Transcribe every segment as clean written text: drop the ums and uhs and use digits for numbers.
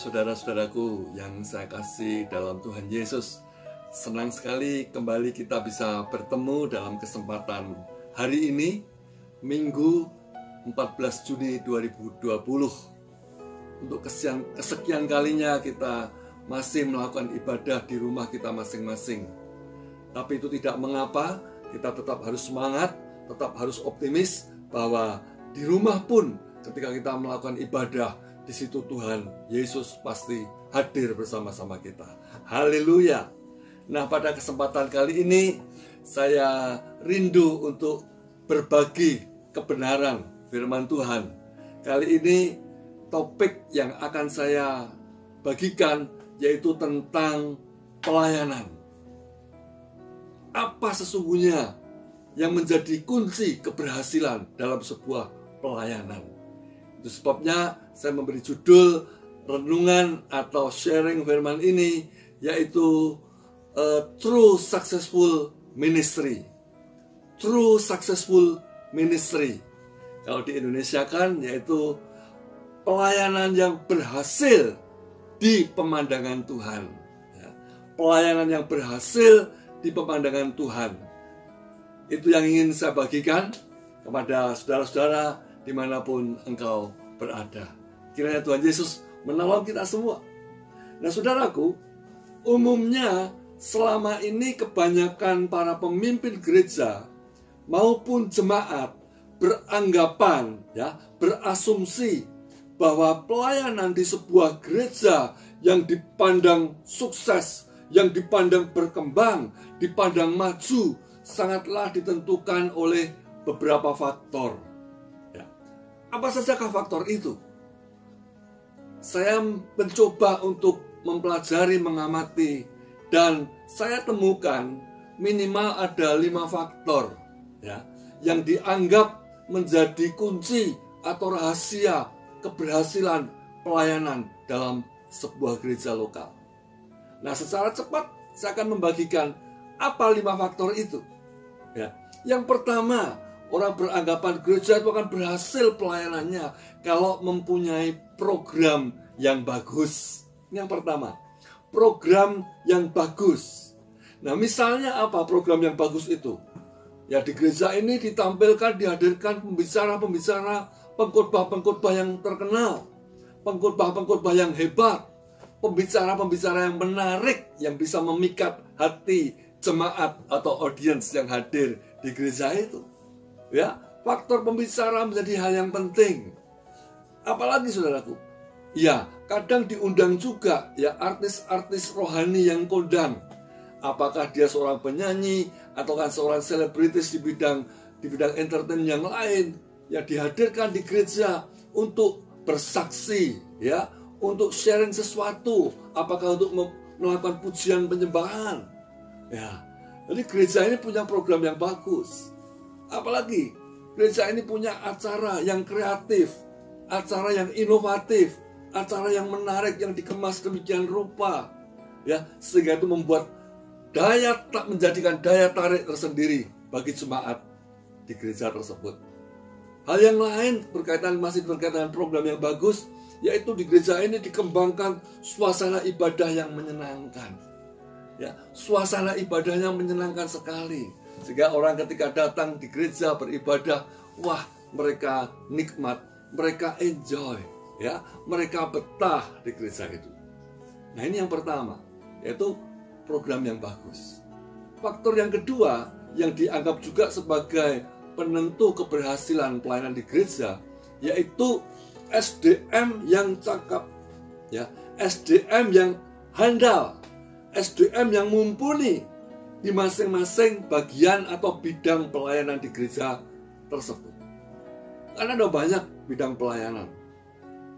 Saudara-saudaraku yang saya kasih dalam Tuhan Yesus, senang sekali kembali kita bisa bertemu dalam kesempatan hari ini, Minggu 14 Juni 2020. Untuk kesekian kalinya kita masih melakukan ibadah di rumah kita masing-masing. Tapi itu tidak mengapa, kita tetap harus semangat, tetap harus optimis bahwa di rumah pun ketika kita melakukan ibadah, di situ Tuhan Yesus pasti hadir bersama-sama kita. Haleluya. Nah, pada kesempatan kali ini saya rindu untuk berbagi kebenaran firman Tuhan. Kali ini topik yang akan saya bagikan yaitu tentang pelayanan. Apa sesungguhnya yang menjadi kunci keberhasilan dalam sebuah pelayanan? Itu sebabnya saya memberi judul renungan atau sharing firman ini yaitu True Successful Ministry. True Successful Ministry. Kalau di Indonesia kan yaitu pelayanan yang berhasil di pemandangan Tuhan. Pelayanan yang berhasil di pemandangan Tuhan. Itu yang ingin saya bagikan kepada saudara-saudara dimanapun engkau berada. Kiranya Tuhan Yesus menolong kita semua. Nah, saudaraku, umumnya selama ini kebanyakan para pemimpin gereja maupun jemaat beranggapan, berasumsi bahwa pelayanan di sebuah gereja yang dipandang sukses, yang dipandang berkembang, dipandang maju, sangatlah ditentukan oleh beberapa faktor. Apa sajakah faktor itu? Saya mencoba untuk mempelajari, mengamati, dan saya temukan minimal ada 5 faktor yang dianggap menjadi kunci atau rahasia keberhasilan pelayanan dalam sebuah gereja lokal. Nah, secara cepat saya akan membagikan apa 5 faktor itu. Yang pertama, orang beranggapan gereja itu akan berhasil pelayanannya kalau mempunyai program yang bagus. Ini yang pertama, program yang bagus. Nah, misalnya apa program yang bagus itu? Ya, di gereja ini ditampilkan, dihadirkan pembicara-pembicara, pengkhotbah-pengkhotbah yang terkenal, pengkhotbah-pengkhotbah yang hebat, pembicara-pembicara yang menarik, yang bisa memikat hati jemaat atau audiens yang hadir di gereja itu. Faktor pembicara menjadi hal yang penting. Apalagi saudaraku, kadang diundang juga artis-artis rohani yang kondang. Apakah dia seorang penyanyi ataukah seorang selebritis di bidang entertain yang lain yang dihadirkan di gereja untuk bersaksi, untuk sharing sesuatu, apakah untuk melakukan pujian penyembahan. Jadi gereja ini punya program yang bagus. Apalagi gereja ini punya acara yang kreatif, acara yang inovatif, acara yang menarik, yang dikemas demikian rupa, sehingga itu membuat menjadikan daya tarik tersendiri bagi jemaat di gereja tersebut. Hal yang lain masih berkaitan dengan program yang bagus, yaitu di gereja ini dikembangkan suasana ibadah yang menyenangkan. Suasana ibadahnya menyenangkan sekali. Sehingga orang ketika datang di gereja beribadah, mereka nikmat, mereka enjoy, mereka betah di gereja itu. Nah, ini yang pertama, yaitu program yang bagus. Faktor yang kedua yang dianggap juga sebagai penentu keberhasilan pelayanan di gereja, yaitu SDM yang cakap, SDM yang handal, SDM yang mumpuni di masing-masing bagian atau bidang pelayanan di gereja tersebut. Karena ada banyak bidang pelayanan.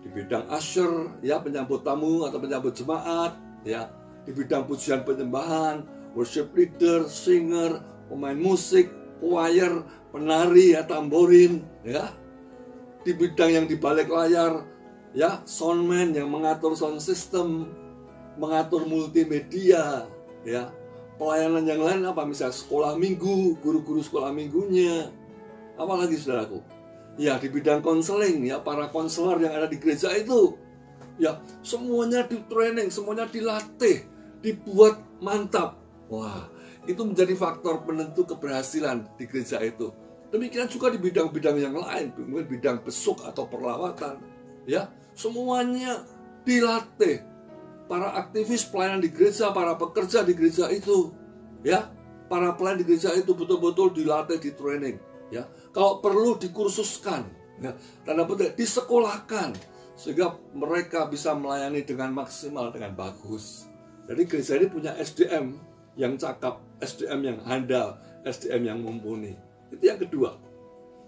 Di bidang usher, penyambut tamu atau penyambut jemaat, di bidang pujian penyembahan, worship leader, singer, pemain musik, choir, penari, tamborin, di bidang yang di balik layar, soundman yang mengatur sound system, mengatur multimedia, pelayanan yang lain apa? Misalnya sekolah minggu, guru-guru sekolah minggunya. Apalagi saudaraku? Di bidang konseling, para konselor yang ada di gereja itu Ya, semuanya di training, semuanya dilatih, dibuat mantap. Wah, itu menjadi faktor penentu keberhasilan di gereja itu. Demikian juga di bidang-bidang yang lain, mungkin bidang besuk atau perlawatan. Ya, semuanya dilatih. Para aktivis pelayanan di gereja, para pekerja di gereja itu, ya, para pelayan di gereja itu betul-betul dilatih, di training. Ya, kalau perlu dikursuskan, ya, tanda petik disekolahkan, sehingga mereka bisa melayani dengan maksimal, dengan bagus. Jadi gereja ini punya SDM yang cakap, SDM yang handal, SDM yang mumpuni. Itu yang kedua.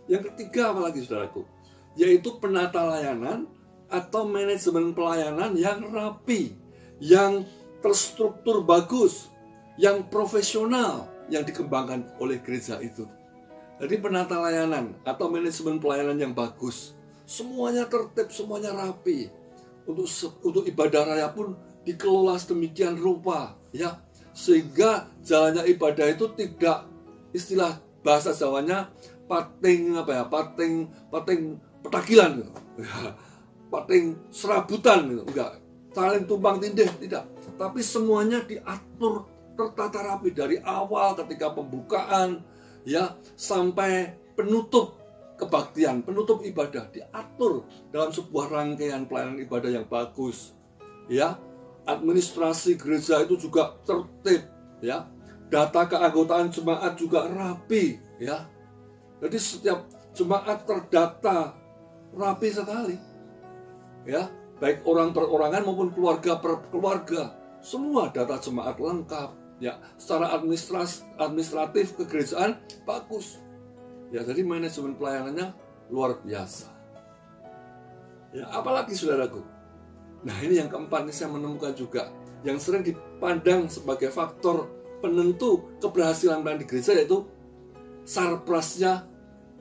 Yang ketiga apalagi saudaraku, yaitu penata layanan atau manajemen pelayanan yang rapi, yang terstruktur bagus, yang profesional, yang dikembangkan oleh gereja itu. Jadi penata layanan atau manajemen pelayanan yang bagus, semuanya tertib, semuanya rapi. Untuk ibadah raya pun dikelola sedemikian rupa, ya, sehingga jalannya ibadah itu tidak, istilah bahasa Jawanya pating petakilan gitu. Ya, pating serabutan gitu, enggak saling tumpang tindih, tidak, tapi semuanya diatur tertata rapi dari awal ketika pembukaan, ya, sampai penutup kebaktian, penutup ibadah diatur dalam sebuah rangkaian pelayanan ibadah yang bagus. Ya, administrasi gereja itu juga tertib, ya. Data keanggotaan jemaat juga rapi, ya. Jadi setiap jemaat terdata rapi sekali. Ya, baik orang perorangan maupun keluarga per keluarga, semua data jemaat lengkap. Ya, secara administratif kegerejaan bagus. Ya, jadi manajemen pelayanannya luar biasa. Ya, apalagi saudaraku. Nah, ini yang keempat, ini saya menemukan juga yang sering dipandang sebagai faktor penentu keberhasilan pelayanan di gereja, yaitu sarprasnya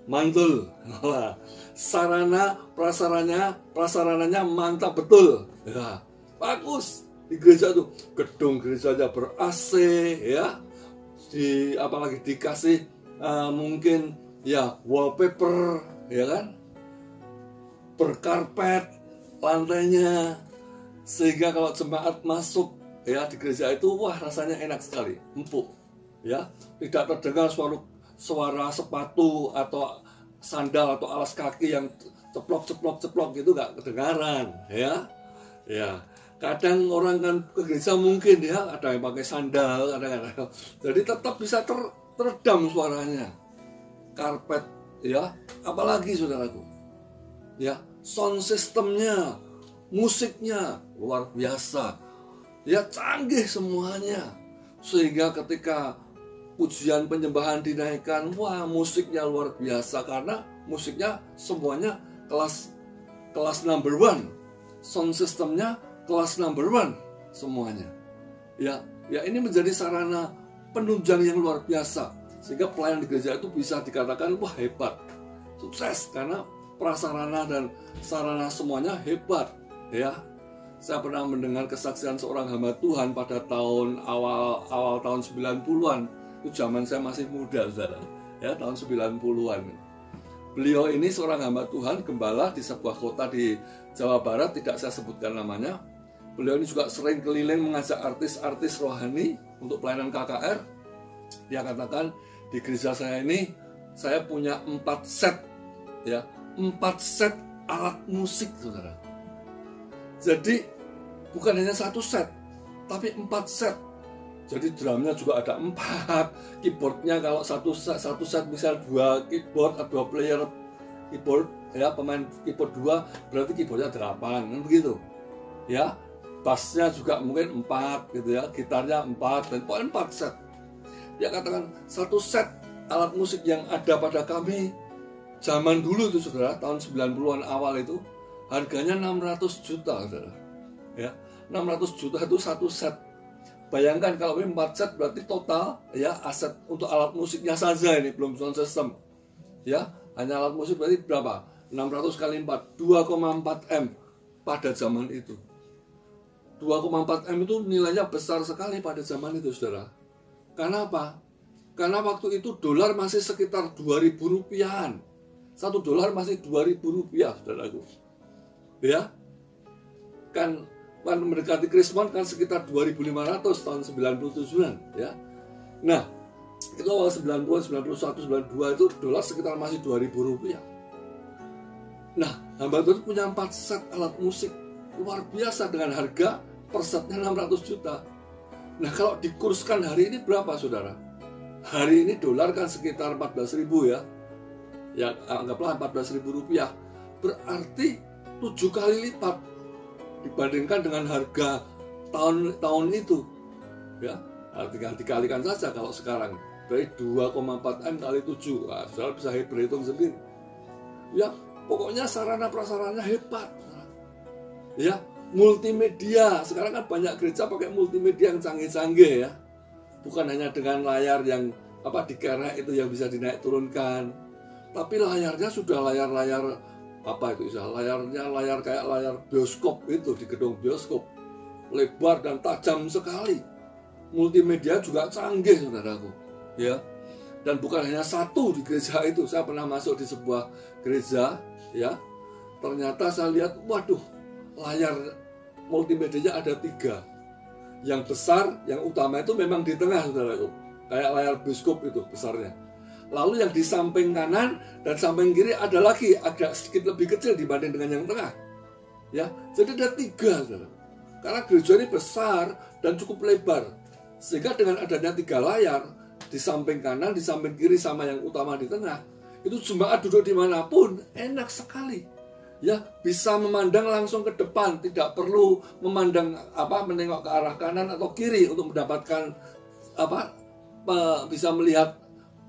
mantul. Sarana prasarananya mantap betul. Ya, bagus. Di gereja tuh gedung gerejanya ber-AC, ya, apalagi dikasih mungkin ya wallpaper, ya kan, berkarpet lantainya, sehingga kalau jemaat masuk, ya, di gereja itu, wah, rasanya enak sekali, empuk, ya, tidak terdengar suara sepatu atau sandal atau alas kaki yang ceplok gitu, nggak kedengaran, ya. Kadang orang kan ke gereja mungkin, ya, ada yang pakai sandal, kadang-kadang. Jadi tetap bisa teredam suaranya. Karpet, ya, apalagi saudaraku. Ya, sound systemnya, musiknya luar biasa. Ya, canggih semuanya. Sehingga ketika pujian penyembahan dinaikkan, wah, musiknya luar biasa karena musiknya semuanya kelas number one. Sound systemnya kelas number one semuanya. Ya, ini menjadi sarana penunjang yang luar biasa, sehingga pelayanan di gereja itu bisa dikatakan wah hebat, sukses karena prasarana dan sarana semuanya hebat. Ya, saya pernah mendengar kesaksian seorang hamba Tuhan pada awal tahun 90-an. Itu zaman saya masih muda, saudara. Ya, tahun 90-an. Beliau ini seorang hamba Tuhan, gembala di sebuah kota di Jawa Barat, tidak saya sebutkan namanya. Beliau ini juga sering keliling mengajak artis-artis rohani untuk pelayanan KKR. Dia katakan, di gereja saya ini, saya punya 4 set, ya, 4 set alat musik, saudara. Jadi, bukan hanya 1 set, tapi 4 set. Jadi drumnya juga ada 4, keyboardnya kalau satu set misal 2 keyboard atau 2 player keyboard, ya, pemain keyboard 2 berarti keyboardnya 8, kan begitu, ya. Bassnya juga mungkin 4 gitu, ya, gitarnya 4, dan pokoknya 4 set. Dia katakan 1 set alat musik yang ada pada kami zaman dulu itu, saudara, tahun 90-an awal itu harganya 600 juta, saudara. Ya, 600 juta itu 1 set. Bayangkan kalau 4 set berarti total, ya, aset untuk alat musiknya saja ini belum sound system. Ya, hanya alat musik berarti berapa? 600 kali 4, 2,4 M pada zaman itu. 2,4 M itu nilainya besar sekali pada zaman itu, saudara. Karena apa? Karena waktu itu dolar masih sekitar 2.000 rupiahan. 1 dolar masih 2.000 rupiah, saudaraku. Ya, kan mendekati Krismon kan sekitar 2.500 tahun 97 ya. Nah, itu awal 90-an, 91, 92 itu dolar sekitar masih 2.000 rupiah. Nah, hamba Tuhan punya 4 set alat musik luar biasa dengan harga per setnya 600 juta. Nah, kalau dikurskan hari ini berapa, saudara? Hari ini dolar kan sekitar 14.000 ya. Ya, anggaplah 14.000 rupiah. Berarti 7 kali lipat dibandingkan dengan harga tahun itu. Ya, tinggal dikalikan saja kalau sekarang. Dari 2,4 M kali 7. Nah, saudara bisa berhitung sendiri. Ya, pokoknya sarana prasarannya hebat. Ya, multimedia. Sekarang kan banyak gereja pakai multimedia yang canggih-canggih ya. Bukan hanya dengan layar yang dikerek itu yang bisa dinaik turunkan. Tapi layarnya sudah layar-layar layar kayak layar bioskop itu di gedung bioskop. Lebar dan tajam sekali. Multimedia juga canggih, saudaraku. Ya. Dan bukan hanya satu di gereja itu. Saya pernah masuk di sebuah gereja, ya. Ternyata saya lihat, waduh, layar multimedianya ada 3. Yang besar, yang utama itu memang di tengah, saudaraku. Kayak layar bioskop itu besarnya. Lalu yang di samping kanan dan samping kiri ada lagi agak sedikit lebih kecil dibanding dengan yang tengah. Ya, jadi ada 3, saudara. Karena gereja ini besar dan cukup lebar. Sehingga dengan adanya 3 layar di samping kanan, di samping kiri sama yang utama di tengah, itu jemaat duduk dimanapun enak sekali. Ya, bisa memandang langsung ke depan, tidak perlu memandang menengok ke arah kanan atau kiri untuk mendapatkan bisa melihat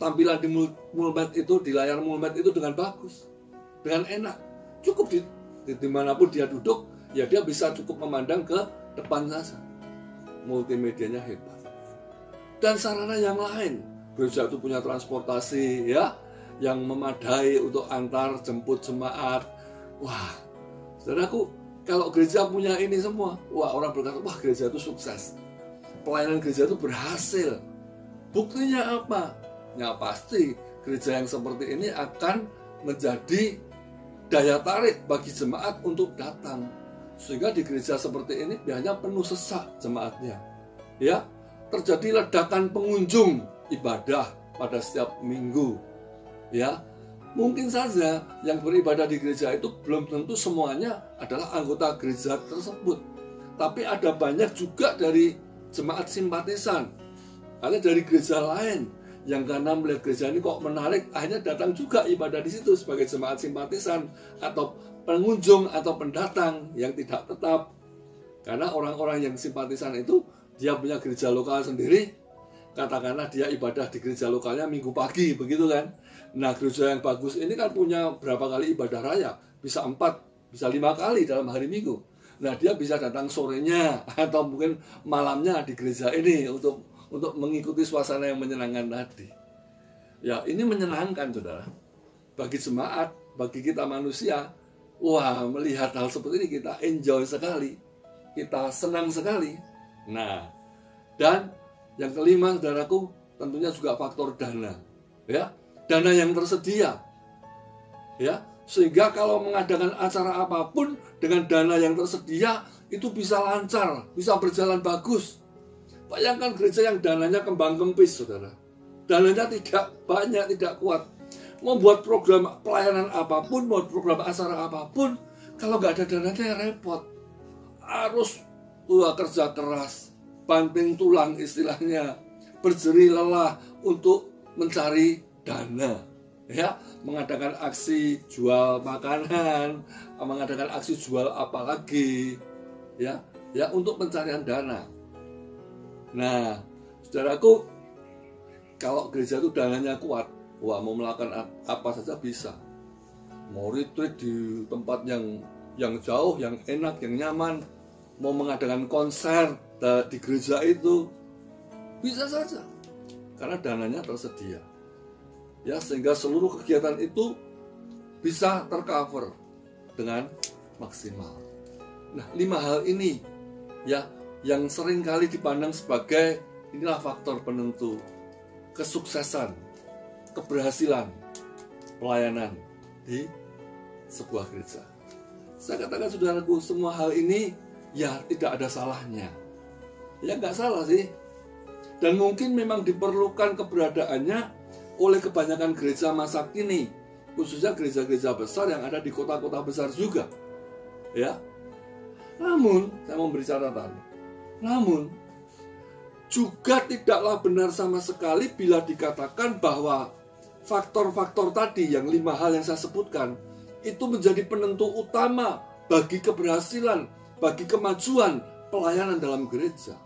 tampilan di mulmet itu, di layar mulmet itu dengan bagus, dengan enak. Cukup dimanapun dia duduk, ya dia bisa cukup memandang ke depan saja. Multimedianya hebat. Dan sarana yang lain, gereja itu punya transportasi ya, yang memadai untuk antar jemput jemaat. Wah, saudaraku, kalau gereja punya ini semua, wah, orang berkata, wah, gereja itu sukses. Pelayanan gereja itu berhasil. Buktinya apa? Ya pasti gereja yang seperti ini akan menjadi daya tarik bagi jemaat untuk datang. Sehingga di gereja seperti ini biasanya penuh sesak jemaatnya. Ya, terjadi ledakan pengunjung ibadah pada setiap minggu. Ya, mungkin saja yang beribadah di gereja itu belum tentu semuanya adalah anggota gereja tersebut. Tapi ada banyak juga dari jemaat simpatisan. Ada dari gereja lain yang karena melihat gereja ini kok menarik, akhirnya datang juga ibadah di situ sebagai jemaat simpatisan atau pengunjung atau pendatang yang tidak tetap. Karena orang-orang yang simpatisan itu dia punya gereja lokal sendiri, katakanlah dia ibadah di gereja lokalnya minggu pagi, begitu kan. Nah, gereja yang bagus ini kan punya berapa kali ibadah raya, bisa 4, bisa 5 kali dalam hari minggu. Nah, dia bisa datang sorenya atau mungkin malamnya di gereja ini untuk mengikuti suasana yang menyenangkan tadi. Ya, ini menyenangkan, saudara. Bagi jemaat, bagi kita manusia, wah, melihat hal seperti ini kita enjoy sekali, kita senang sekali. Nah, dan yang kelima, saudaraku, tentunya juga faktor dana. Ya, dana yang tersedia. Ya, sehingga kalau mengadakan acara apapun dengan dana yang tersedia itu bisa lancar, bisa berjalan bagus. Bayangkan gereja yang dananya kembang kempis, saudara. Dananya tidak banyak, tidak kuat. Mau buat program pelayanan apapun, mau program acara apapun, kalau nggak ada dananya repot. Harus kerja keras, banting tulang istilahnya, berjerih lelah untuk mencari dana. Ya, mengadakan aksi jual makanan, mengadakan aksi jual apa lagi, ya untuk pencarian dana. Nah, saudaraku, kalau gereja itu dananya kuat, wah, mau melakukan apa saja bisa. Mau retreat di tempat yang jauh, yang enak, yang nyaman, mau mengadakan konser di gereja itu bisa saja, karena dananya tersedia. Ya, sehingga seluruh kegiatan itu bisa tercover dengan maksimal. Nah, 5 hal ini ya yang sering kali dipandang sebagai inilah faktor penentu kesuksesan, keberhasilan pelayanan di sebuah gereja. Saya katakan, saudaraku, semua hal ini ya tidak ada salahnya. Ya nggak salah sih. Dan mungkin memang diperlukan keberadaannya oleh kebanyakan gereja masa kini, khususnya gereja-gereja besar yang ada di kota-kota besar juga. Ya. Namun, saya mau beri catatan. Namun, juga tidaklah benar sama sekali bila dikatakan bahwa faktor-faktor tadi yang 5 hal yang saya sebutkan itu menjadi penentu utama bagi keberhasilan, bagi kemajuan pelayanan dalam gereja.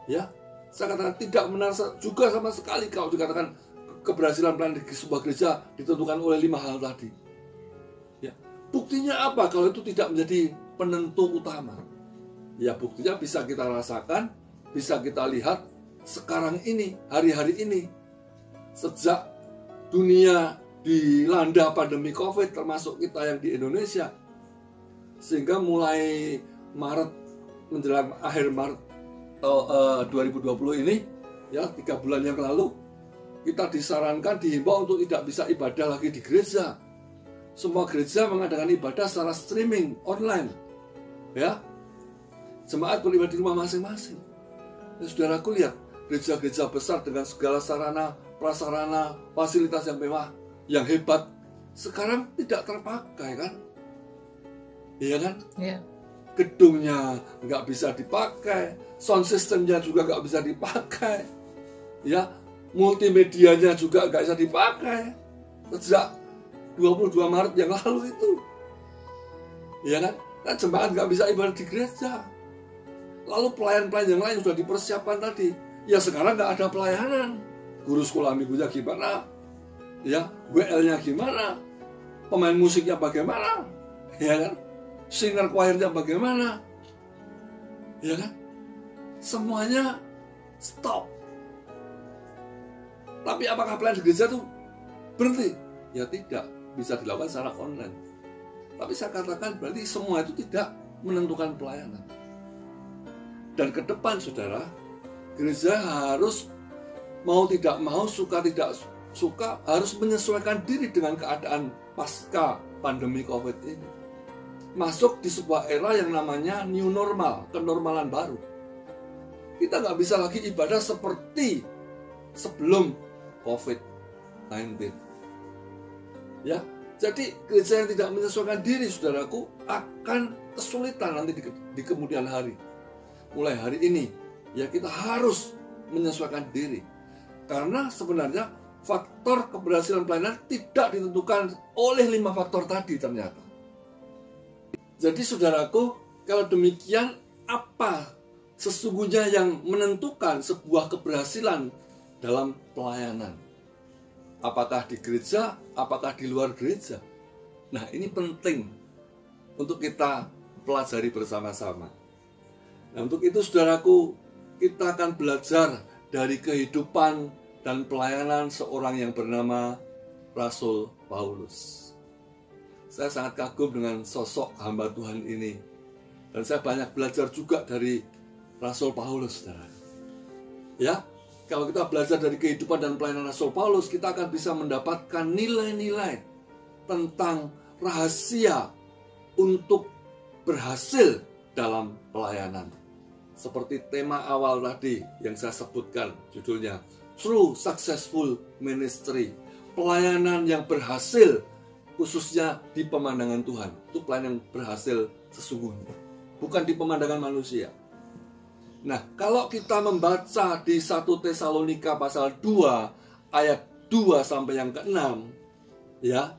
Ya, saya katakan tidak benar juga sama sekali kalau dikatakan keberhasilan pelayanan di sebuah gereja ditentukan oleh 5 hal tadi. Ya, buktinya apa kalau itu tidak menjadi penentu utama? Ya, buktinya bisa kita rasakan, bisa kita lihat sekarang ini, hari-hari ini. Sejak dunia dilanda pandemi COVID, termasuk kita yang di Indonesia, sehingga mulai Maret menjelang akhir Maret 2020 ini, ya 3 bulan yang lalu, kita disarankan, dihimbau untuk tidak bisa ibadah lagi di gereja. Semua gereja mengadakan ibadah secara streaming online, ya. Jemaat beribadah di rumah masing-masing. Ya, saudaraku lihat, gereja-gereja besar dengan segala sarana, prasarana, fasilitas yang mewah, yang hebat, sekarang tidak terpakai kan? Iya kan? Iya. Gedungnya nggak bisa dipakai, sound systemnya juga nggak bisa dipakai, ya, multimedianya juga nggak bisa dipakai. Sejak 22 Maret yang lalu itu, ya kan? Kan jemaat nggak bisa ibadah di gereja. Lalu pelayan-pelayan yang lain sudah dipersiapkan tadi, ya sekarang nggak ada pelayanan. Guru sekolah minggunya gimana? Ya, WL-nya gimana? Pemain musiknya bagaimana? Ya kan? Singer choir-nya bagaimana? Ya kan? Semuanya stop. Tapi apakah pelayanan di gereja itu berhenti? Ya tidak, bisa dilakukan secara online. Tapi saya katakan berarti semua itu tidak menentukan pelayanan. Dan ke depan, saudara, gereja harus mau tidak mau, suka tidak suka, harus menyesuaikan diri dengan keadaan pasca pandemi COVID ini. Masuk di sebuah era yang namanya new normal, kenormalan baru. Kita nggak bisa lagi ibadah seperti sebelum COVID-19. Ya, jadi gereja yang tidak menyesuaikan diri, saudaraku, akan kesulitan nanti di kemudian hari. Mulai hari ini, ya kita harus menyesuaikan diri. Karena sebenarnya faktor keberhasilan pelayanan tidak ditentukan oleh 5 faktor tadi ternyata. Jadi saudaraku, kalau demikian, apa sesungguhnya yang menentukan sebuah keberhasilan dalam pelayanan? Apakah di gereja, apakah di luar gereja? Nah, ini penting untuk kita pelajari bersama-sama. Nah, untuk itu saudaraku, kita akan belajar dari kehidupan dan pelayanan seorang yang bernama Rasul Paulus. Saya sangat kagum dengan sosok hamba Tuhan ini. Dan saya banyak belajar juga dari Rasul Paulus, saudara. Ya, kalau kita belajar dari kehidupan dan pelayanan Rasul Paulus, kita akan bisa mendapatkan nilai-nilai tentang rahasia untuk berhasil dalam pelayanan. Seperti tema awal tadi yang saya sebutkan, judulnya True Successful Ministry. Pelayanan yang berhasil, khususnya di pemandangan Tuhan. Itu pelayanan yang berhasil sesungguhnya, bukan di pemandangan manusia. Nah, kalau kita membaca di 1 Tesalonika pasal 2 ayat 2 sampai yang ke-6, ya,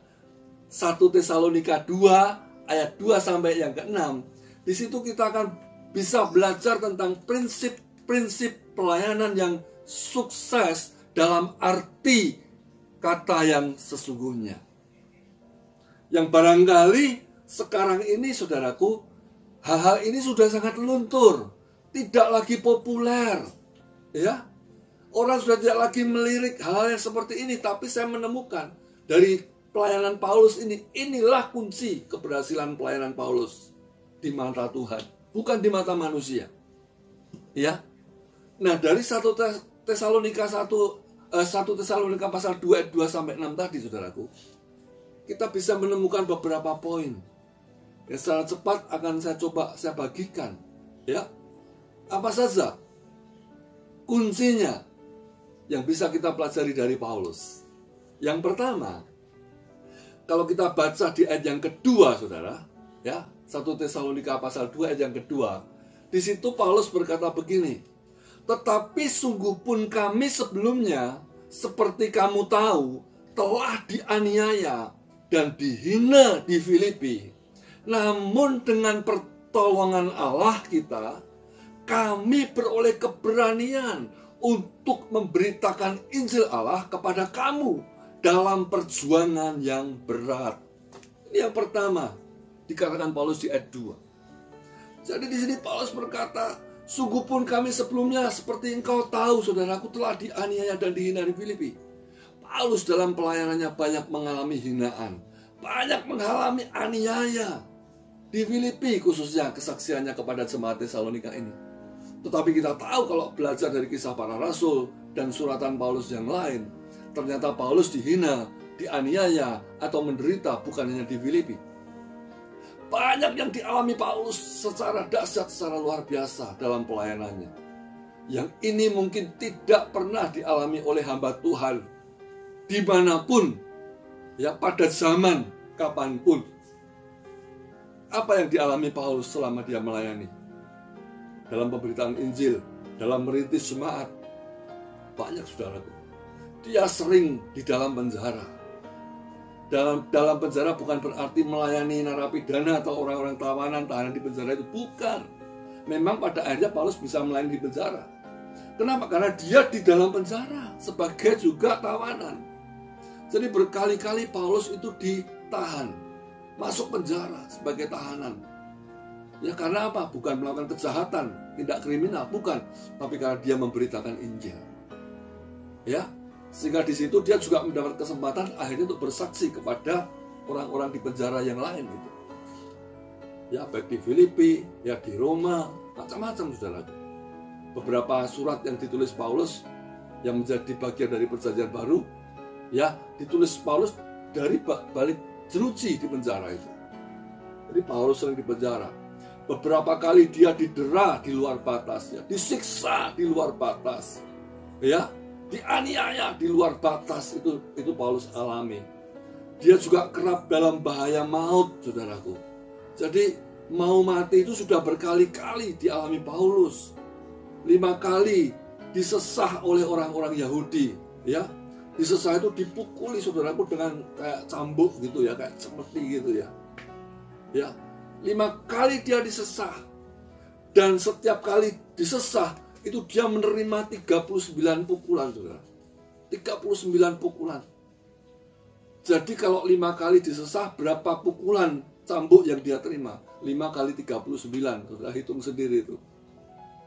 1 Tesalonika 2 ayat 2 sampai yang ke-6, di situ kita akan bisa belajar tentang prinsip-prinsip pelayanan yang sukses dalam arti kata yang sesungguhnya. Yang barangkali sekarang ini, saudaraku, hal-hal ini sudah sangat luntur, tidak lagi populer, ya. Orang sudah tidak lagi melirik hal-hal yang seperti ini, tapi saya menemukan dari pelayanan Paulus ini, inilah kunci keberhasilan pelayanan Paulus di mata Tuhan, bukan di mata manusia. Ya. Nah, dari 1 Tesalonika pasal 2 ayat 2 sampai 6 tadi, saudaraku, kita bisa menemukan beberapa poin. Ya, secara cepat akan saya bagikan. Ya, apa saja kuncinya yang bisa kita pelajari dari Paulus? Yang pertama, kalau kita baca di ayat yang kedua, saudara, ya, 1 Tesalonika pasal 2 ayat yang kedua, di situ Paulus berkata begini, tetapi sungguh pun kami sebelumnya, seperti kamu tahu, telah dianiaya dan dihina di Filipi. Namun dengan pertolongan Allah kita, kami beroleh keberanian untuk memberitakan Injil Allah kepada kamu dalam perjuangan yang berat. Ini yang pertama dikatakan Paulus di ayat 2. Jadi di sini Paulus berkata, sungguh pun kami sebelumnya seperti engkau tahu, saudaraku, telah dianiaya dan dihina di Filipi. Paulus dalam pelayanannya banyak mengalami hinaan, banyak mengalami aniaya di Filipi, khususnya kesaksiannya kepada jemaat Tesalonika ini. Tetapi kita tahu kalau belajar dari kisah para rasul dan suratan Paulus yang lain, ternyata Paulus dihina, dianiaya, atau menderita bukan hanya di Filipi. Banyak yang dialami Paulus secara dahsyat, secara luar biasa dalam pelayanannya. Yang ini mungkin tidak pernah dialami oleh hamba Tuhan dimanapun, ya, pada zaman kapanpun. Apa yang dialami Paulus selama dia melayani? Dalam pemberitaan Injil, dalam merintis jemaat, banyak, saudaraku. Dia sering di dalam penjara. Dalam penjara bukan berarti melayani narapidana atau orang-orang tahanan di penjara itu, bukan. Memang pada akhirnya Paulus bisa melayani di penjara. Kenapa? Karena dia di dalam penjara sebagai juga tawanan. Jadi berkali-kali Paulus itu ditahan, masuk penjara sebagai tahanan. Ya, karena apa? Bukan melakukan kejahatan, tidak kriminal, bukan, tapi karena dia memberitakan Injil. Ya, sehingga di situ dia juga mendapat kesempatan akhirnya untuk bersaksi kepada orang-orang di penjara yang lain gitu. Ya, baik di Filipi, ya di Roma, macam-macam, saudara. Beberapa surat yang ditulis Paulus yang menjadi bagian dari Perjanjian Baru, ya, ditulis Paulus dari balik jeruji di penjara itu. Jadi Paulus sering di penjara. Beberapa kali dia didera di luar batasnya, disiksa di luar batas, ya, dianiaya di luar batas, itu Paulus alami. Dia juga kerap dalam bahaya maut, saudaraku. Jadi mau mati itu sudah berkali-kali dialami Paulus. 5 kali disesah oleh orang-orang Yahudi, ya. Disesah itu dipukuli, saudaraku, dengan kayak cambuk gitu ya, kayak seperti gitu ya. Ya, 5 kali dia disesah. Dan setiap kali disesah itu dia menerima 39 pukulan, saudara. 39 pukulan. Jadi kalau 5 kali disesah, berapa pukulan cambuk yang dia terima? 5 kali 39, saudara hitung sendiri itu.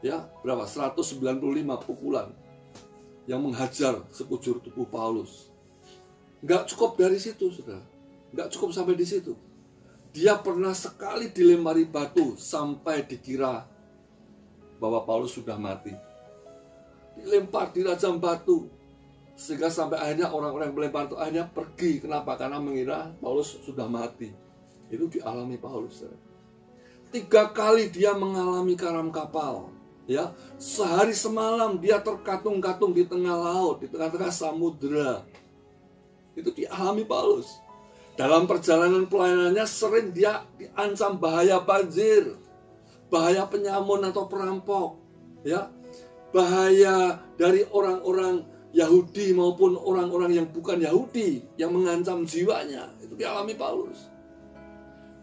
Ya, berapa? 195 pukulan yang menghajar sekujur tubuh Paulus. Nggak cukup dari situ, saudara. Nggak cukup sampai di situ. Dia pernah sekali dilempari batu sampai dikira bahwa Paulus sudah mati. Dilempar, dirajam batu. Sehingga sampai akhirnya orang-orang yang melempar itu akhirnya pergi. Kenapa? Karena mengira Paulus sudah mati. Itu dialami Paulus, saudara. 3 kali dia mengalami karam kapal. Ya, sehari semalam dia terkatung-katung di tengah laut, di tengah-tengah samudera. Itu dialami Paulus. Dalam perjalanan pelayanannya sering dia diancam bahaya banjir, bahaya penyamun atau perampok, ya, bahaya dari orang-orang Yahudi maupun orang-orang yang bukan Yahudi yang mengancam jiwanya. Itu dialami Paulus.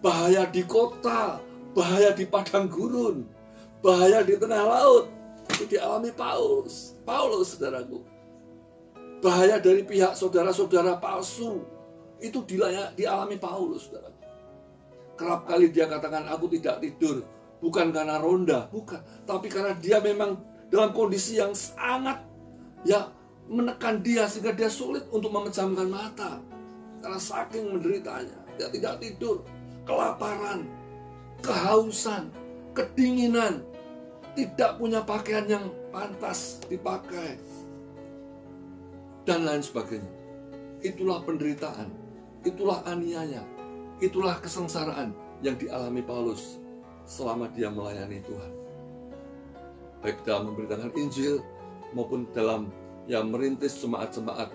Bahaya di kota, bahaya di padang gurun, bahaya di tengah laut, itu dialami Paulus, saudaraku. Bahaya dari pihak saudara-saudara palsu, itu dialami Paulus, saudara. Kerap kali dia katakan, aku tidak tidur, bukan karena ronda, bukan, tapi karena dia memang dalam kondisi yang sangat, ya, menekan dia sehingga dia sulit untuk memejamkan mata karena saking menderitanya. Dia tidak tidur, kelaparan, kehausan, kedinginan, tidak punya pakaian yang pantas dipakai, dan lain sebagainya. Itulah penderitaan, itulah aniaya, itulah kesengsaraan yang dialami Paulus selama dia melayani Tuhan. Baik dalam memberitakan Injil maupun dalam merintis jemaat-jemaat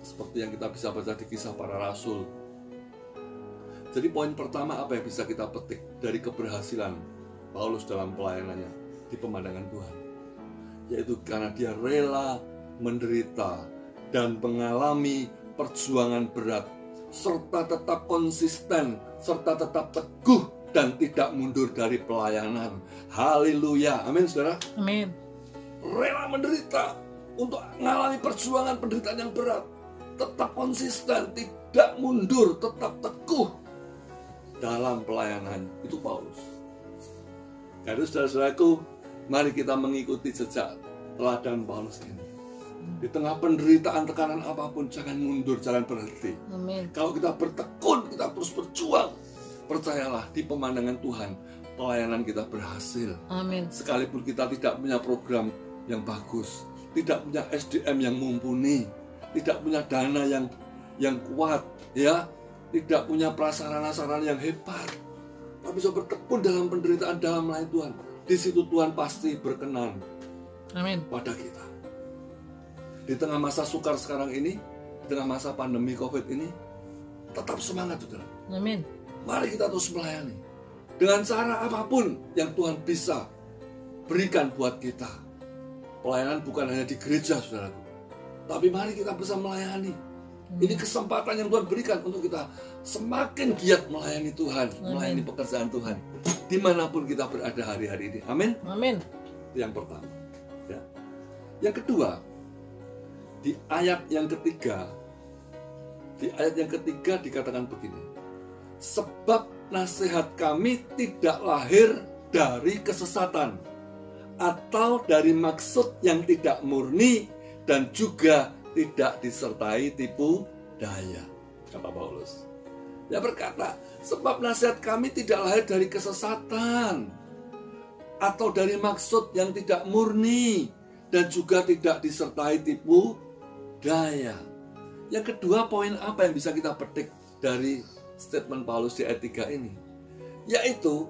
seperti yang kita bisa baca di Kisah Para Rasul. Jadi poin pertama apa yang bisa kita petik dari keberhasilan Paulus dalam pelayanannya di pemandangan Tuhan, yaitu karena dia rela menderita dan mengalami perjuangan berat, serta tetap konsisten, serta tetap teguh dan tidak mundur dari pelayanan. Haleluya, amin saudara. Amin. Rela menderita untuk mengalami perjuangan penderitaan yang berat, tetap konsisten, tidak mundur, tetap teguh dalam pelayanan. Itu Paulus. Jadi saudara-saudaraku, mari kita mengikuti jejak teladan Paulus ini. Di tengah penderitaan, tekanan apapun, jangan mundur, jangan berhenti. Amin. Kalau kita bertekun, kita terus berjuang, percayalah di pemandangan Tuhan, pelayanan kita berhasil. Amin. Sekalipun kita tidak punya program yang bagus, tidak punya SDM yang mumpuni, tidak punya dana yang kuat, ya, tidak punya prasarana-sarana yang hebat, tapi bisa bertekun dalam penderitaan, dalam melayani Tuhan. Di situ Tuhan pasti berkenan. Amin. Pada kita. Di tengah masa sukar sekarang ini, di tengah masa pandemi COVID ini, tetap semangat, saudara. Amin. Mari kita terus melayani dengan cara apapun yang Tuhan bisa berikan buat kita. Pelayanan bukan hanya di gereja, saudaraku, tapi mari kita bisa melayani. Ini kesempatan yang Tuhan berikan untuk kita semakin giat melayani Tuhan, melayani pekerjaan Tuhan, dimanapun kita berada hari-hari ini. Amin. Amin. Itu yang pertama. Ya. Yang kedua, di ayat yang ketiga dikatakan begini: sebab nasihat kami tidak lahir dari kesesatan atau dari maksud yang tidak murni dan juga tidak disertai tipu daya, kata Paulus. Dia berkata, sebab nasihat kami tidak lahir dari kesesatan atau dari maksud yang tidak murni dan juga tidak disertai tipu daya. Yang kedua, poin apa yang bisa kita petik dari statement Paulus di ayat 3 ini? Yaitu,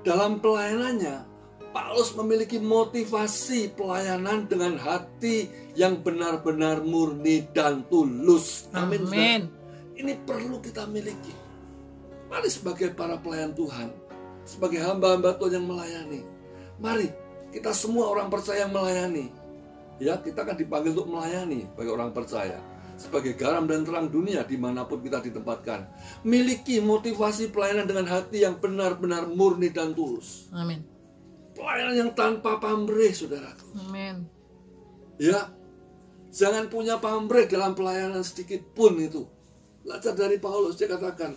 dalam pelayanannya, Paulus memiliki motivasi pelayanan dengan hati yang benar-benar murni dan tulus. Amin. Amin. Ini perlu kita miliki. Mari sebagai para pelayan Tuhan, sebagai hamba-hamba Tuhan yang melayani, mari kita semua orang percaya yang melayani. Ya, kita kan dipanggil untuk melayani bagi orang percaya. Sebagai garam dan terang dunia dimanapun kita ditempatkan. Miliki motivasi pelayanan dengan hati yang benar-benar murni dan tulus. Amin. Pelayanan yang tanpa pamrih, saudaraku. Amin. Ya, jangan punya pamrih dalam pelayanan sedikit pun itu. Belajar dari Paulus, dia katakan,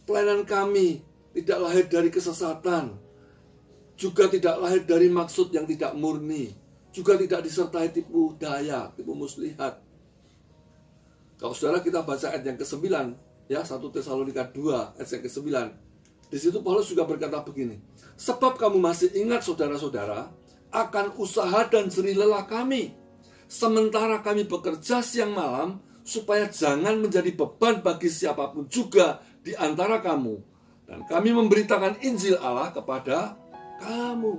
pelayanan kami tidak lahir dari kesesatan, juga tidak lahir dari maksud yang tidak murni, juga tidak disertai tipu daya, tipu muslihat. Kalau saudara kita baca ayat yang ke-9, ya, 1 Tesalonika 2 ayat yang ke-9, di situ Paulus juga berkata begini: sebab kamu masih ingat, saudara-saudara, akan usaha dan jerih lelah kami, sementara kami bekerja siang malam, supaya jangan menjadi beban bagi siapapun juga di antara kamu, dan kami memberitakan Injil Allah kepada kamu.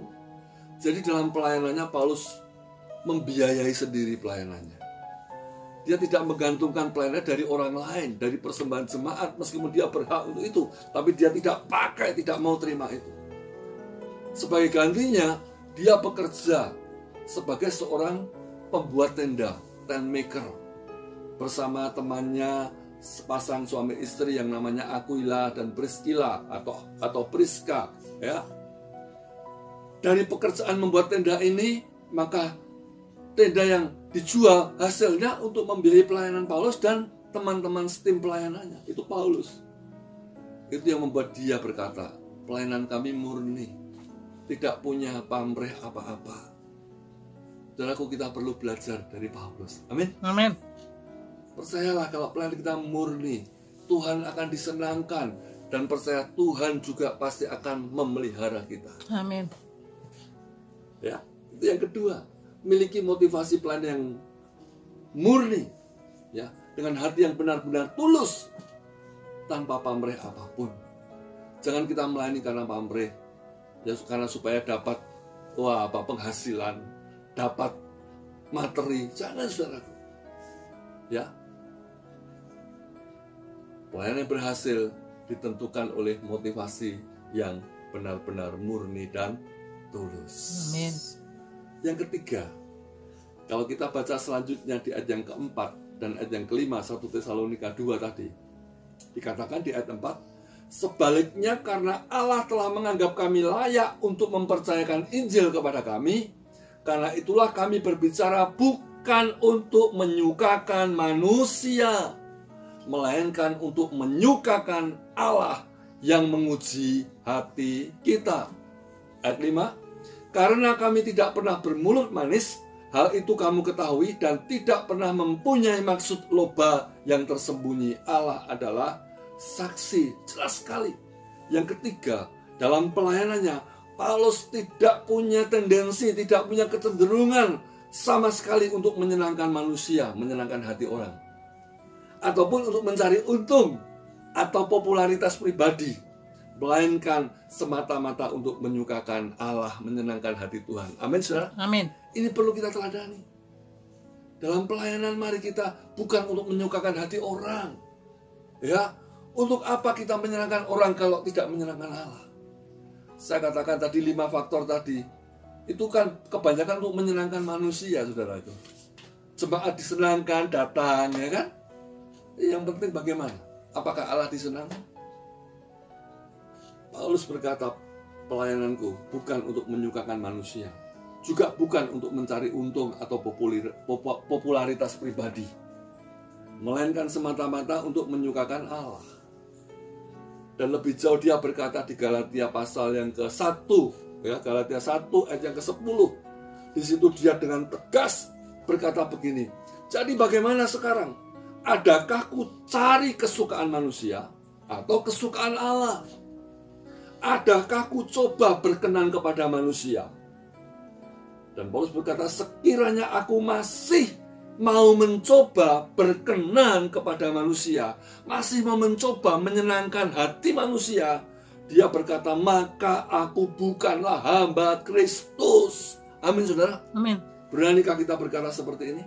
Jadi dalam pelayanannya Paulus membiayai sendiri pelayanannya. Dia tidak menggantungkan pelayanannya dari orang lain, dari persembahan jemaat, meskipun dia berhak untuk itu, tapi dia tidak pakai, tidak mau terima itu. Sebagai gantinya, dia bekerja sebagai seorang pembuat tenda, tent maker, bersama temannya sepasang suami istri yang namanya Aquila dan Priscilla atau Priska, ya. Dari pekerjaan membuat tenda ini, maka tenda yang dijual hasilnya untuk membiayai pelayanan Paulus dan teman-teman tim pelayanannya. Itu Paulus. Itu yang membuat dia berkata, pelayanan kami murni, tidak punya pamrih apa-apa. Saudaraku, kita perlu belajar dari Paulus. Amin. Amin. Percayalah, kalau pelayanan kita murni, Tuhan akan disenangkan, dan percaya Tuhan juga pasti akan memelihara kita. Amin. Ya, itu yang kedua, miliki motivasi pelayanan yang murni, ya, dengan hati yang benar-benar tulus, tanpa pamrih apapun. Jangan kita melayani karena pamrih, ya karena supaya dapat penghasilan, dapat materi. Jangan, saudaraku. Ya, pelayanan yang berhasil ditentukan oleh motivasi yang benar-benar murni dan tulus. Amin. Yang ketiga, kalau kita baca selanjutnya di ayat yang keempat dan ayat yang kelima 1 Tesalonika 2 tadi, dikatakan di ayat 4, sebaliknya karena Allah telah menganggap kami layak untuk mempercayakan Injil kepada kami, karena itulah kami berbicara bukan untuk menyukakan manusia, melainkan untuk menyukakan Allah yang menguji hati kita. Ayat 5, karena kami tidak pernah bermulut manis, hal itu kamu ketahui, dan tidak pernah mempunyai maksud loba yang tersembunyi. Allah adalah saksi, jelas sekali. Yang ketiga, dalam pelayanannya, Paulus tidak punya tendensi, tidak punya kecenderungan sama sekali untuk menyenangkan manusia, menyenangkan hati orang, ataupun untuk mencari untung atau popularitas pribadi, melainkan semata-mata untuk menyukakan Allah, menyenangkan hati Tuhan. Amin, saudara? Amin. Ini perlu kita teladani. Dalam pelayanan mari kita bukan untuk menyukakan hati orang. Ya, untuk apa kita menyenangkan orang kalau tidak menyenangkan Allah? Saya katakan tadi 5 faktor tadi, itu kan kebanyakan untuk menyenangkan manusia, saudara itu. Jemaat disenangkan, datang, ya kan? Yang penting bagaimana? Apakah Allah disenangkan? Paulus berkata, pelayananku bukan untuk menyukakan manusia, juga bukan untuk mencari untung atau popularitas pribadi, melainkan semata-mata untuk menyukakan Allah. Dan lebih jauh dia berkata di Galatia pasal yang ke-1, ya, Galatia 1 ayat yang ke-10. Di situ dia dengan tegas berkata begini, jadi bagaimana sekarang? Adakah ku cari kesukaan manusia atau kesukaan Allah? Adakah ku coba berkenan kepada manusia? Dan Paulus berkata, sekiranya aku masih mau mencoba berkenan kepada manusia, masih mau mencoba menyenangkan hati manusia, dia berkata, maka aku bukanlah hamba Kristus. Amin, saudara? Amin. Beranikah kita berkata seperti ini?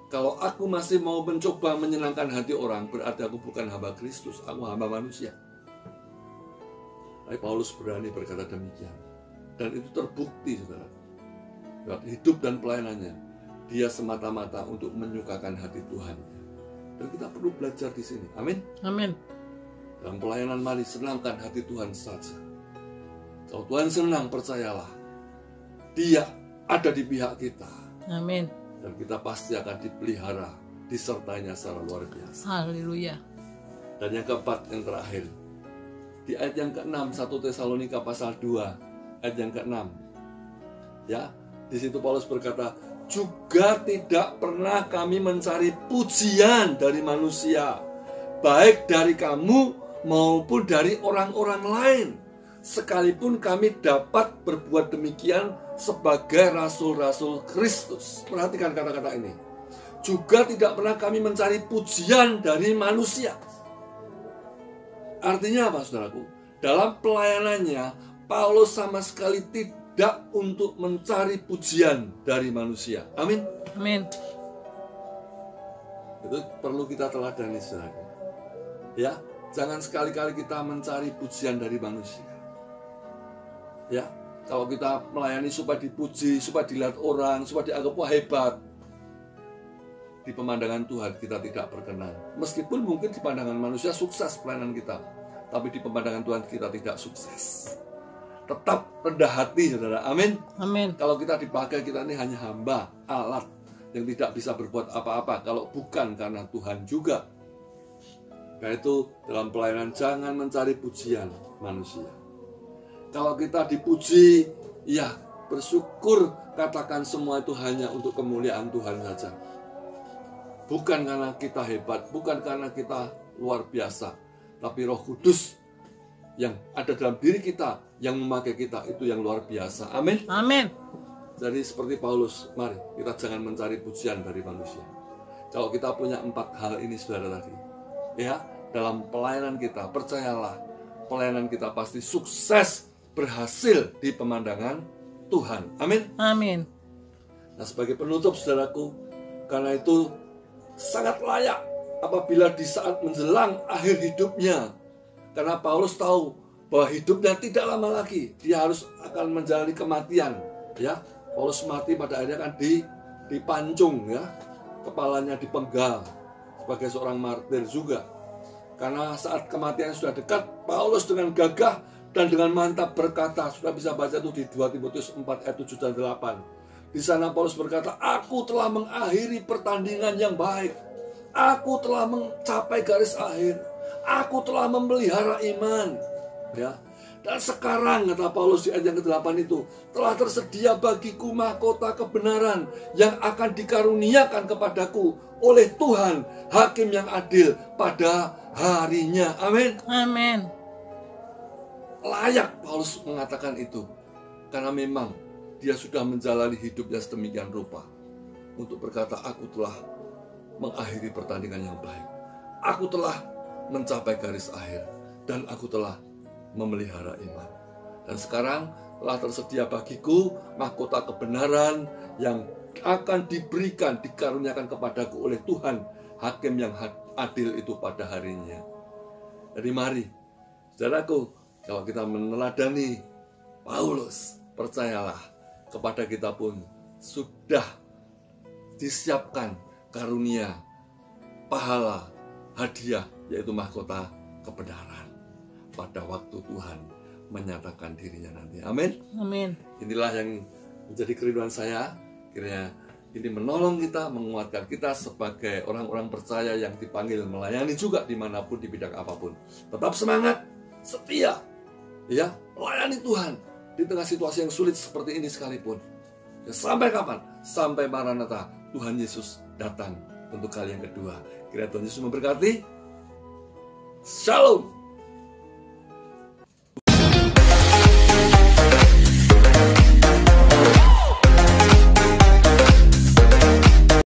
Kalau aku masih mau mencoba menyenangkan hati orang, berarti aku bukan hamba Kristus, aku hamba manusia. Tapi Paulus berani berkata demikian. Dan itu terbukti, saudara. Hidup dan pelayanannya, dia semata-mata untuk menyukakan hati Tuhan. Dan kita perlu belajar di sini. Amin. Amin. Dalam pelayanan mari senangkan hati Tuhan saja. Kalau Tuhan senang, percayalah, Dia ada di pihak kita. Amin. Dan kita pasti akan dipelihara, disertainya secara luar biasa. Haleluya. Dan yang keempat, yang terakhir, di ayat yang ke-6 1 Tesalonika pasal 2 ayat yang ke-6, ya, di situ Paulus berkata, juga tidak pernah kami mencari pujian dari manusia, baik dari kamu maupun dari orang-orang lain, sekalipun kami dapat berbuat demikian sebagai rasul-rasul Kristus. Perhatikan kata-kata ini. Juga tidak pernah kami mencari pujian dari manusia. Artinya apa, saudaraku? Dalam pelayanannya, Paulus sama sekali tidak untuk mencari pujian dari manusia. Amin. Amin. Itu perlu kita teladani, saudaraku. Ya, jangan sekali-kali kita mencari pujian dari manusia. Ya, kalau kita melayani supaya dipuji, supaya dilihat orang, supaya dianggap wah hebat, di pemandangan Tuhan kita tidak berkenan. Meskipun mungkin di pandangan manusia sukses pelayanan kita, tapi di pemandangan Tuhan kita tidak sukses. Tetap rendah hati, saudara. Amin. Amin. Kalau kita dipakai, kita ini hanya hamba, alat yang tidak bisa berbuat apa-apa kalau bukan karena Tuhan juga. Karena itu dalam pelayanan jangan mencari pujian manusia. Kalau kita dipuji, ya bersyukur, katakan semua itu hanya untuk kemuliaan Tuhan saja. Bukan karena kita hebat, bukan karena kita luar biasa, tapi Roh Kudus yang ada dalam diri kita, yang memakai kita, itu yang luar biasa. Amin. Amin. Jadi seperti Paulus, mari kita jangan mencari pujian dari manusia. Kalau kita punya 4 hal ini, saudara tadi, ya, dalam pelayanan kita, percayalah, pelayanan kita pasti sukses, berhasil di pemandangan Tuhan. Amin. Amin. Nah, sebagai penutup saudaraku, karena itu sangat layak apabila di saat menjelang akhir hidupnya, karena Paulus tahu bahwa hidupnya tidak lama lagi, dia harus akan menjalani kematian. Ya, Paulus mati pada akhirnya kan dipancung, ya, kepalanya dipenggal sebagai seorang martir juga. Karena saat kematian sudah dekat, Paulus dengan gagah dan dengan mantap berkata, sudah bisa baca itu di 2 Timotius 4 ayat 7 dan 8. Di sana Paulus berkata, aku telah mengakhiri pertandingan yang baik. Aku telah mencapai garis akhir. Aku telah memelihara iman. Ya. Dan sekarang, kata Paulus di ayat yang ke-8 itu, telah tersedia bagiku mahkota kebenaran yang akan dikaruniakan kepadaku oleh Tuhan, hakim yang adil pada harinya. Amin. Amin. Layak Paulus mengatakan itu, karena memang dia sudah menjalani hidupnya sedemikian rupa untuk berkata, aku telah mengakhiri pertandingan yang baik. Aku telah mencapai garis akhir dan aku telah memelihara iman. Dan sekarang telah tersedia bagiku mahkota kebenaran yang akan diberikan, dikaruniakan kepadaku oleh Tuhan, hakim yang adil itu pada harinya. Jadi mari, saudaraku, kalau kita meneladani Paulus, percayalah, kepada kita pun sudah disiapkan karunia, pahala, hadiah, yaitu mahkota kebenaran pada waktu Tuhan menyatakan dirinya nanti. Amin. Amin. Inilah yang menjadi kerinduan saya. Kiranya ini menolong kita, menguatkan kita sebagai orang-orang percaya yang dipanggil melayani juga dimanapun, di bidang apapun. Tetap semangat, setia, ya, melayani Tuhan di tengah situasi yang sulit seperti ini sekalipun. Ya, sampai kapan? Sampai Maranatha, Tuhan Yesus datang untuk kali yang kedua. Kiranya Tuhan Yesus memberkati. Shalom.